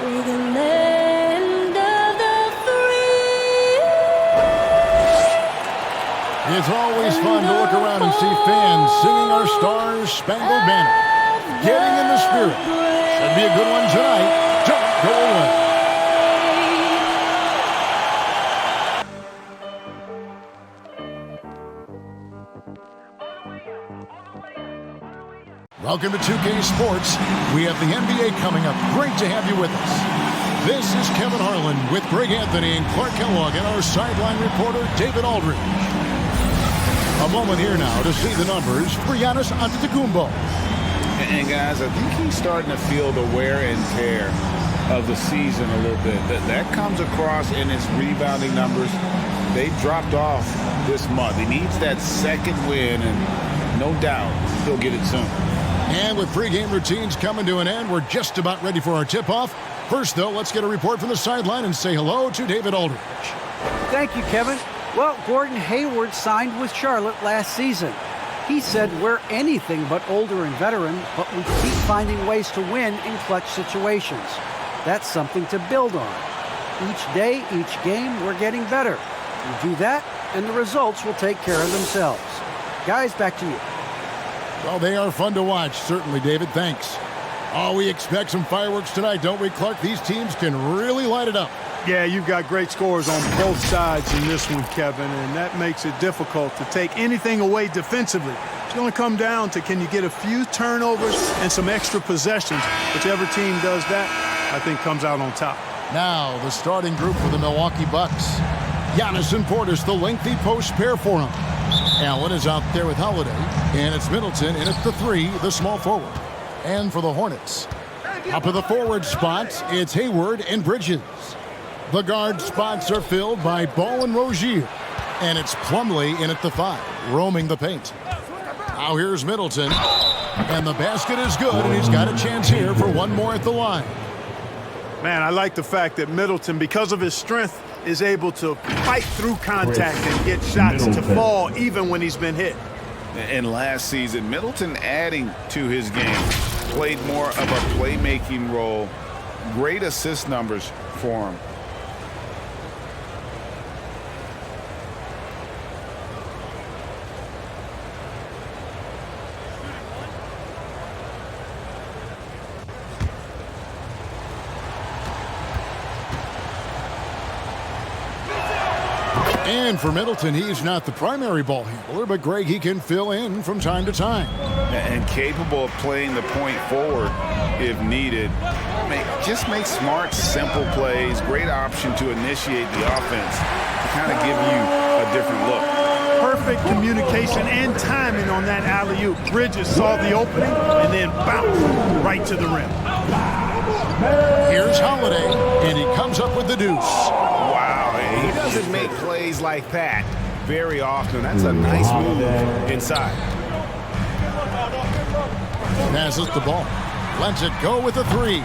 We're the land of the free. It's always fun to look around and see fans singing our Stars Spangled Banner. Getting in the spirit. Should be a good one tonight. Don't go away. Welcome to 2K Sports. We have the NBA coming up. Great to have you with us. This is Kevin Harlan with Greg Anthony and Clark Kellogg and our sideline reporter, David Aldridge. A moment here now to see the numbers for Giannis Antetokounmpo. And guys, I think he's starting to feel the wear and tear of the season a little bit. That comes across in his rebounding numbers. They dropped off this month. He needs that second win, and no doubt he'll get it soon. And with pregame routines coming to an end, we're just about ready for our tip-off. First, though, let's get a report from the sideline and say hello to David Aldridge. Thank you, Kevin. Well, Gordon Hayward signed with Charlotte last season. He said we're anything but older and veteran, but we keep finding ways to win in clutch situations. That's something to build on. Each day, each game, we're getting better. We do that, and the results will take care of themselves. Guys, back to you. Well, they are fun to watch, certainly, David. Thanks. Oh, we expect some fireworks tonight, don't we, Clark? These teams can really light it up. Yeah, you've got great scores on both sides in this one, Kevin, and that makes it difficult to take anything away defensively. It's going to come down to can you get a few turnovers and some extra possessions. Whichever team does that, I think comes out on top. Now, the starting group for the Milwaukee Bucks. Giannis and Portis, the lengthy post pair for him. Allen is out there with Holiday, and it's Middleton in at the 3, the small forward. And for the Hornets, up at the forward spots, it's Hayward and Bridges. The guard spots are filled by Ball and Rozier, and it's Plumlee in at the 5, roaming the paint. Now here's Middleton, and the basket is good, and he's got a chance here for one more at the line. Man, I like the fact that Middleton, because of his strength, is able to fight through contact and get shots to fall even when he's been hit. And last season, Middleton adding to his game, played more of a playmaking role. Great assist numbers for him. And for Middleton, he's not the primary ball handler, but Greg, he can fill in from time to time. And capable of playing the point forward if needed. Just make smart, simple plays. Great option to initiate the offense to kind of give you a different look. Perfect communication and timing on that alley-oop. Bridges saw the opening and then bounced right to the rim. Here's Holiday, and he comes up with the deuce. Wow, he doesn't make plays like that very often. That's a nice move inside. Passes the ball. Lets it go with a 3.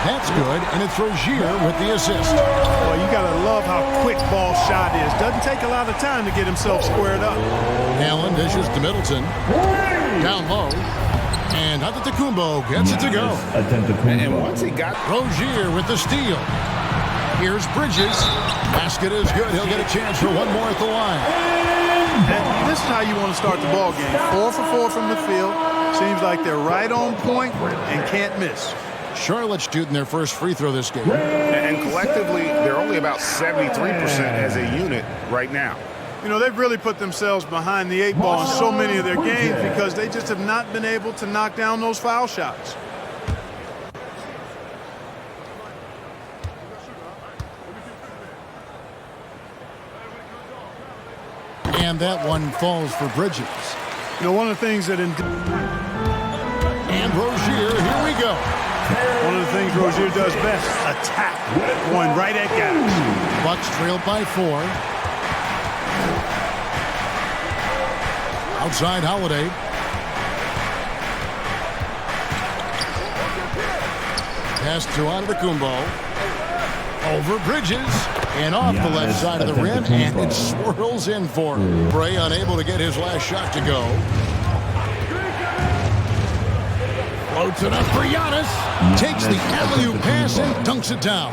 That's good, and it's Rozier with the assist. Well, you got to love how quick ball shot is. Doesn't take a lot of time to get himself squared up. Allen dishes to Middleton. Down low. And Antetokounmpo gets it to go. And once he got Rozier with the steal. Here's Bridges. Basket is good. He'll get a chance for one more at the line. And this is how you want to start the ball game. 4 for 4 from the field. Seems like they're right on point and can't miss. Charlotte shooting their first free throw this game. And collectively, they're only about 73% as a unit right now. You know, they've really put themselves behind the 8 ball in so many of their games because they just have not been able to knock down those foul shots. And that one falls for Bridges. You know, one of the things that... And Rozier, here we go. One of the things Rozier does best, attack, going right at guys. Bucks trailed by 4. Outside Holiday. Pass to Antetokounmpo. Over Bridges. And off the left side of the rim. And it swirls in for him. Bray unable to get his last shot to go. Floats it up for Giannis. Takes the alley-oop pass and dunks it down.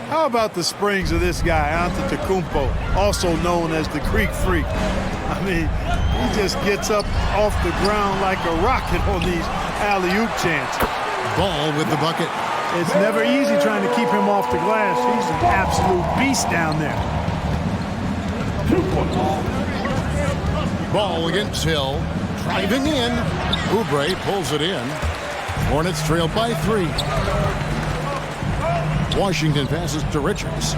How about the springs of this guy, Antetokounmpo, also known as the Greek Freak? I mean, he just gets up off the ground like a rocket on these alley-oop chances. Ball with the bucket. It's never easy trying to keep him off the glass. He's an absolute beast down there. Ball against Hill. Driving in. Oubre pulls it in. Hornets trail by 3. Washington passes to Richards.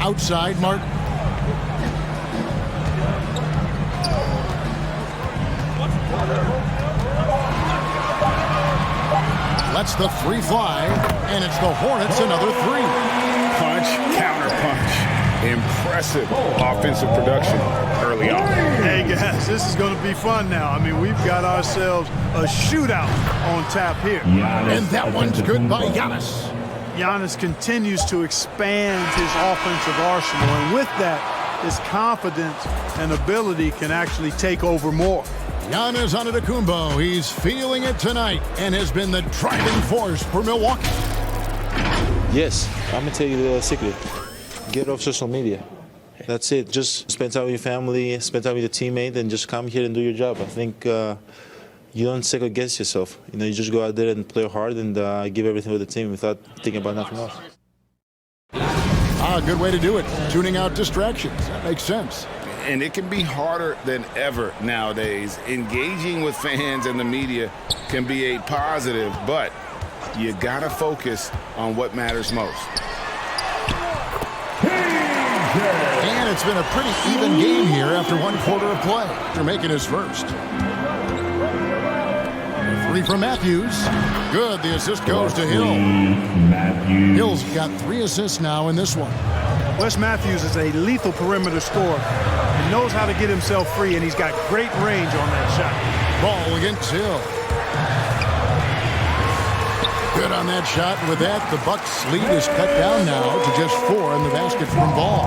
Outside Martin. Lets the 3 fly, and it's the Hornets another 3. Punch, counter punch. Impressive offensive production early on. Hey, guys, this is going to be fun now. I mean, we've got ourselves a shootout on tap here. And that one's good by Giannis. Giannis continues to expand his offensive arsenal, and with that, his confidence and ability can actually take over more. Giannis Antetokounmpo, he's feeling it tonight and has been the driving force for Milwaukee. Yes, I'm going to tell you the secret. Get off social media. That's it. Just spend time with your family, spend time with your teammate, and just come here and do your job. I think you don't second guess yourself. You know, you just go out there and play hard and give everything to the team without thinking about nothing else. A good way to do it. Tuning out distractions. That makes sense. And it can be harder than ever nowadays. Engaging with fans and the media can be a positive, but you gotta focus on what matters most. And it's been a pretty even game here after 1 quarter of play. After making his first. 3 from Matthews. Good. The assist goes to Hill. Hill's got 3 assists now in this one. Wes Matthews is a lethal perimeter scorer and knows how to get himself free, and he's got great range on that shot. Ball against Hill. Good on that shot. And with that, the Bucks' lead is cut down now to just 4 in the basket from Ball.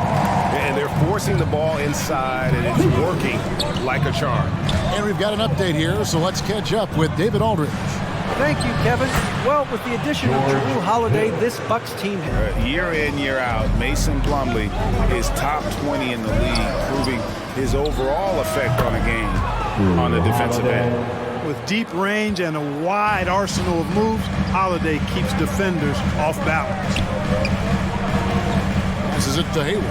And they're forcing the ball inside, and it's working like a charm. And we've got an update here, so let's catch up with David Aldridge. Thank you, Kevin. Well, with the addition of Jrue Holiday, this Bucks team Year in, year out, Mason Plumlee is top 20 in the league, proving his overall effect on a game on the defensive end. With deep range and a wide arsenal of moves, Holiday keeps defenders off balance. Passes it to Hayward.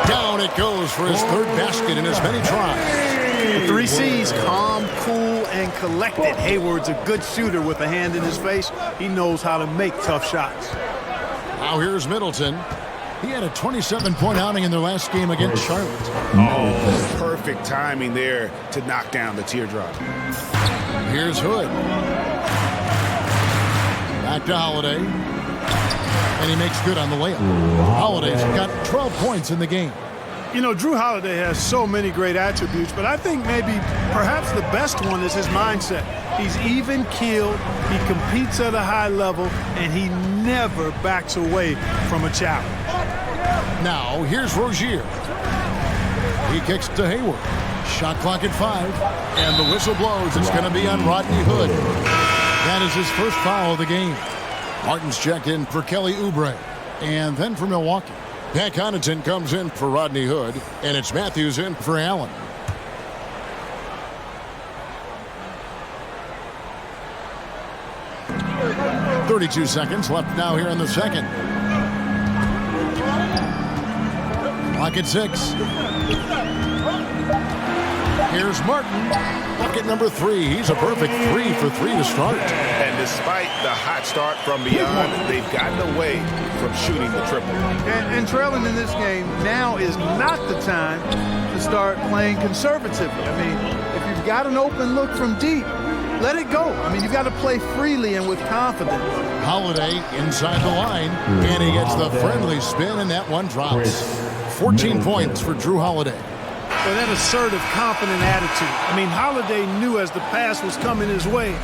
Down it goes for his 3rd basket in as many tries. The 3 C's, calm, cool, and collected. Hayward's a good shooter with a hand in his face. He knows how to make tough shots. Now here's Middleton. He had a 27-point outing in their last game against Charlotte. Oh, perfect timing there to knock down the teardrop. Here's Hood. Back to Holiday. And he makes good on the layup. Holiday's got 12 points in the game. You know, Jrue Holiday has so many great attributes, but I think maybe perhaps the best one is his mindset. He's even-keeled, he competes at a high level, and he never backs away from a challenge. Now, here's Rozier. He kicks to Hayward. Shot clock at 5, and the whistle blows. It's going to be on Rodney Hood. That is his first foul of the game. Martin's checked in for Kelly Oubre, and then for Milwaukee. Pat Connaughton comes in for Rodney Hood, and it's Matthews in for Allen. .32 seconds left now here in the second. Clock at 6. Here's Martin. Bucket number 3. He's a perfect 3 for 3 to start. And despite the hot start from beyond, they've gotten away from shooting the triple. And trailing in this game, now is not the time to start playing conservatively. I mean, if you've got an open look from deep, let it go. I mean, you've got to play freely and with confidence. Holiday inside the line, and he gets the friendly spin, and that one drops. 14 points for Jrue Holiday. But that assertive, confident attitude. I mean, Holiday knew as the pass was coming his way,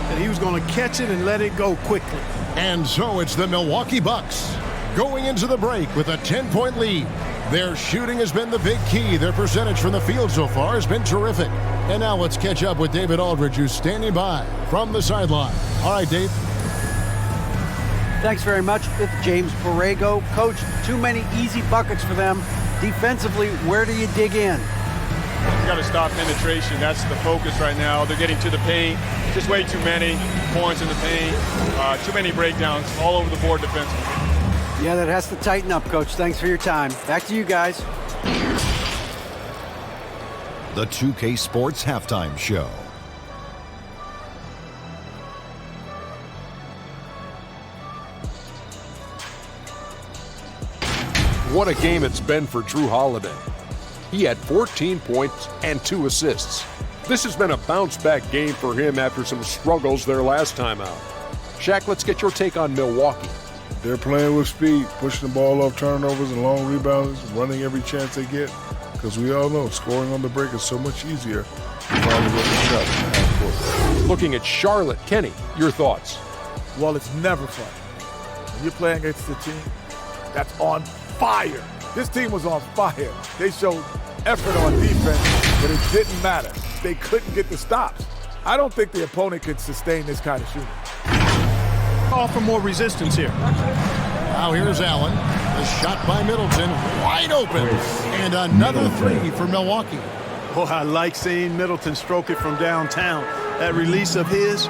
that he was going to catch it and let it go quickly. And so it's the Milwaukee Bucks going into the break with a 10-point lead. Their shooting has been the big key. Their percentage from the field so far has been terrific. And now let's catch up with David Aldridge, who's standing by from the sideline. All right, Dave. Thanks very much. With James Borrego. Coach, too many easy buckets for them. Defensively, where do you dig in? You got to stop penetration. That's the focus right now. They're getting to the paint. Just way too many points in the paint. Too many breakdowns all over the board defensively. Yeah, that has to tighten up, Coach. Thanks for your time. Back to you guys. The 2K Sports Halftime Show. What a game it's been for Drew Holiday. He had 14 points and 2 assists. This has been a bounce-back game for him after some struggles their last time out. Shaq, let's get your take on Milwaukee. They're playing with speed, pushing the ball off turnovers and long rebounds, running every chance they get. Because we all know scoring on the break is so much easier. Looking at Charlotte, Kenny, your thoughts? Well, it's never fun. When you're playing against a team that's on fire. This team was on fire. They showed effort on defense, but it didn't matter. They couldn't get the stops. I don't think the opponent could sustain this kind of shooting. Offer more resistance here. Now here's Allen. The shot by Middleton, wide open. And another three for Milwaukee. Oh, I like seeing Middleton stroke it from downtown. That release of his,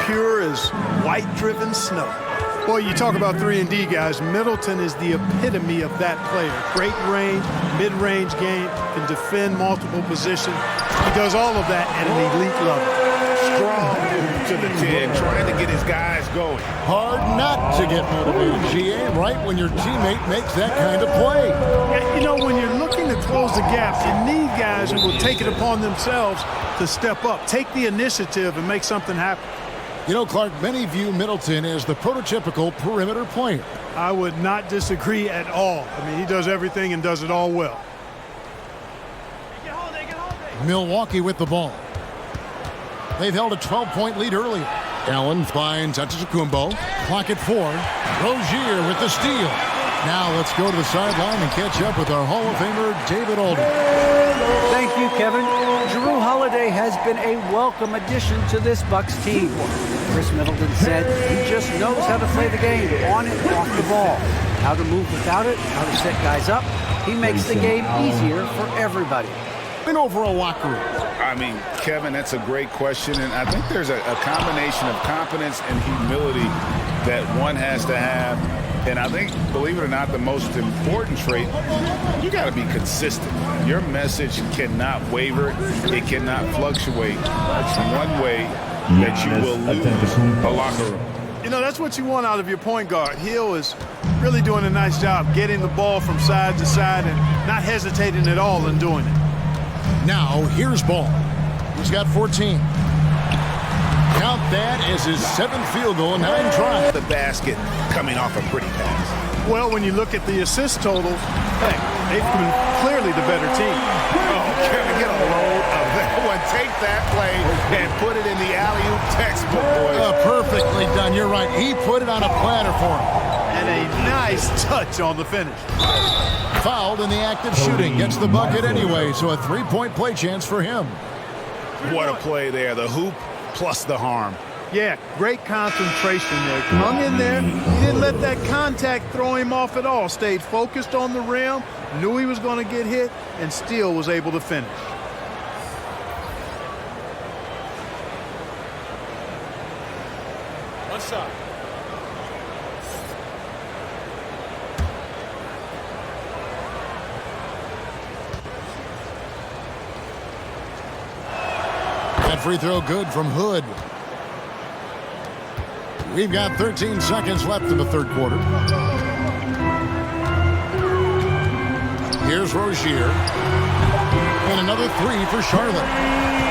pure as white-driven snow. Boy, you talk about 3-and-D guys. Middleton is the epitome of that player. Great range, mid-range game, can defend multiple positions. He does all of that at an elite level. Strong to the 10, trying to get his guys going. Hard not to get motivated, GA, right when your teammate makes that kind of play. Yeah, you know, when you're looking to close the gap, you need guys who will take it upon themselves to step up, take the initiative, and make something happen. You know, Clark, many view Middleton as the prototypical perimeter player. I would not disagree at all. I mean, he does everything and does it all well. Milwaukee with the ball. They've held a 12-point lead earlier. Allen finds antetokounmpo. Clock at 4. Rozier with the steal. Now let's go to the sideline and catch up with our Hall of Famer, David Aldridge. Thank you, Kevin. Drew Holiday has been a welcome addition to this Bucks team. Chris Middleton said he just knows how to play the game, on and off the ball. How to move without it, how to set guys up. He makes the game easier for everybody. An overall locker room. I mean, Kevin, that's a great question. And I think there's a combination of confidence and humility that one has to have. And I think, believe it or not, the most important trait, you got to be consistent. Your message cannot waver. It cannot fluctuate. It's one way that you will lose a locker room. You know, that's what you want out of your point guard. Hill is really doing a nice job getting the ball from side to side and not hesitating at all in doing it. Now, here's Ball. He's got 14. Count that as his 7th field goal in 9 tries. The basket coming off a pretty pass. Well, when you look at the assist totals, hey, they've been clearly the better team. Oh, Kevin, get a load of that one. Take that play and put it in the alley-oop textbook, boys. Perfectly done. You're right. He put it on a platter for him. And a nice touch on the finish. Fouled in the act of shooting. Gets the bucket anyway, so a 3-point play chance for him. What a play there. The hoop plus the harm. Yeah, great concentration there. Hung in there. He didn't let that contact throw him off at all. Stayed focused on the rim, knew he was going to get hit, and still was able to finish. One side. That free throw good from Hood. We've got 13 seconds left in the third quarter. Here's Rozier. And another 3 for Charlotte.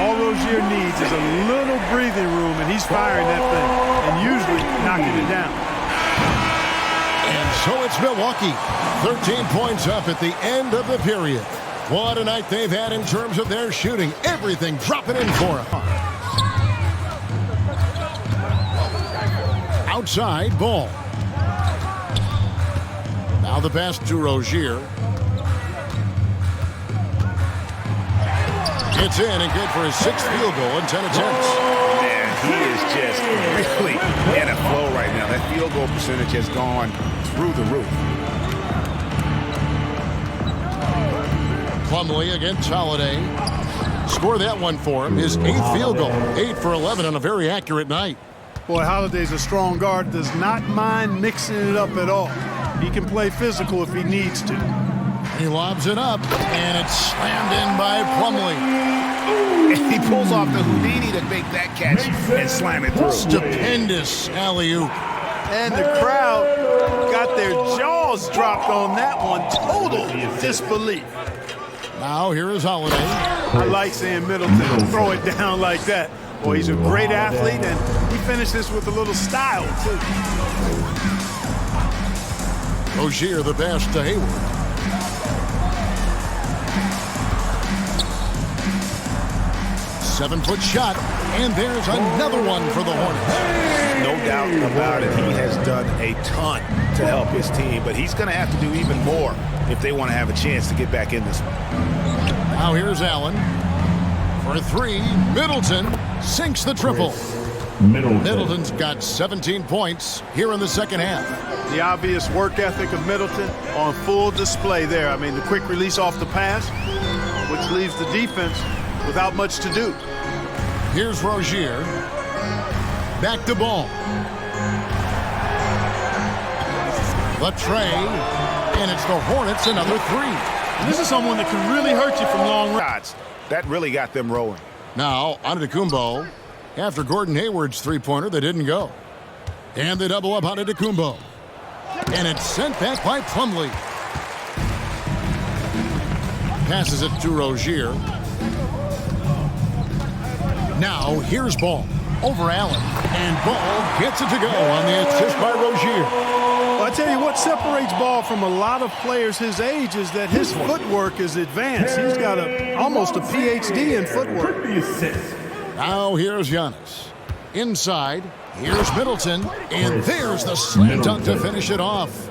All Rozier needs is a little breathing room, and he's firing that thing, and usually knocking it down. And so it's Milwaukee. 13 points up at the end of the period. What a night they've had in terms of their shooting. Everything dropping in for them. outside, Ball. Now the pass to Rozier. It's in and good for his 6th field goal in 10 attempts. Man, he is just really in a flow right now. That field goal percentage has gone through the roof. Plumlee against Holiday. Score that one for him. His 8th field goal. 8 for 11 on a very accurate night. Boy, Holiday's a strong guard. Does not mind mixing it up at all. He can play physical if he needs to. He lobs it up, and it's slammed in by Plumlee. He pulls off the Houdini to make that catch and slam it through. Stupendous alley-oop. And the crowd got their jaws dropped on that one. Total disbelief. Now here is Holiday. I like seeing Middleton throw it down like that. Boy, he's a great athlete, and he finishes with a little style, too. Rozier the pass to Hayward. Seven-foot shot, and there's another one for the Hornets. No doubt about it. He has done a ton to help his team, but he's going to have to do even more if they want to have a chance to get back in this one. Now here's Allen. For 3, Middleton sinks the triple. Middleton's got 17 points here in the second half. The obvious work ethic of Middleton on full display there. I mean, the quick release off the pass, which leaves the defense without much to do. Here's Rozier. Back to Ball. The tray, and it's the Hornets another 3. This is someone that can really hurt you from long shots. That really got them rolling. Now, Antetokounmpo. After Gordon Hayward's three-pointer, they didn't go. And they double up Antetokounmpo. And it's sent back by Plumlee. Passes it to Rozier. Now, here's Ball. Over Allen. And Ball gets it to go on the assist by Rozier. Well, I tell you what separates Ball from a lot of players his age is that his footwork is advanced. He's got almost a PhD in footwork. Now here's Giannis. Inside, here's Middleton, and there's the slam dunk to finish it off.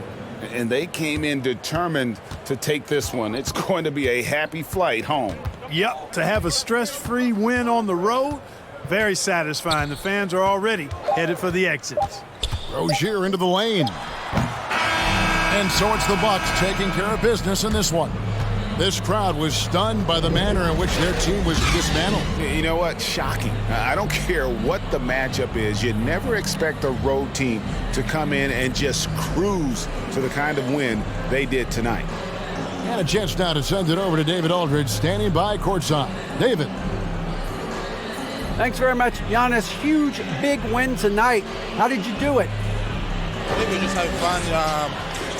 And they came in determined to take this one. It's going to be a happy flight home. Yep, to have a stress-free win on the road, very satisfying. The fans are already headed for the exits. Rozier into the lane. And so it's the Bucks taking care of business in this one. This crowd was stunned by the manner in which their team was dismantled. You know what? Shocking. I don't care what the matchup is. You never expect a road team to come in and just cruise to the kind of win they did tonight. And a chance now to send it over to David Aldridge, standing by courtside. David. Thanks very much, Giannis. Huge, big win tonight. How did you do it? I think we just had fun.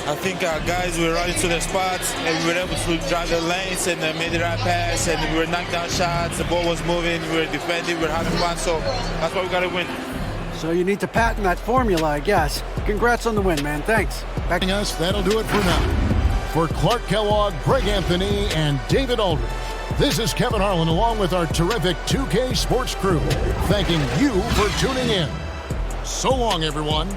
I think our guys were running to their spots, and we were able to drive the lanes and made the right pass, and we were knocking down shots. The ball was moving. We were defending. We were having fun. So that's why we got to win. So you need to patent that formula, I guess. Congrats on the win, man. Thanks. Back to us. That'll do it for now. For Clark Kellogg, Greg Anthony, and David Aldridge, this is Kevin Harlan along with our terrific 2K Sports crew, thanking you for tuning in. So long, everyone.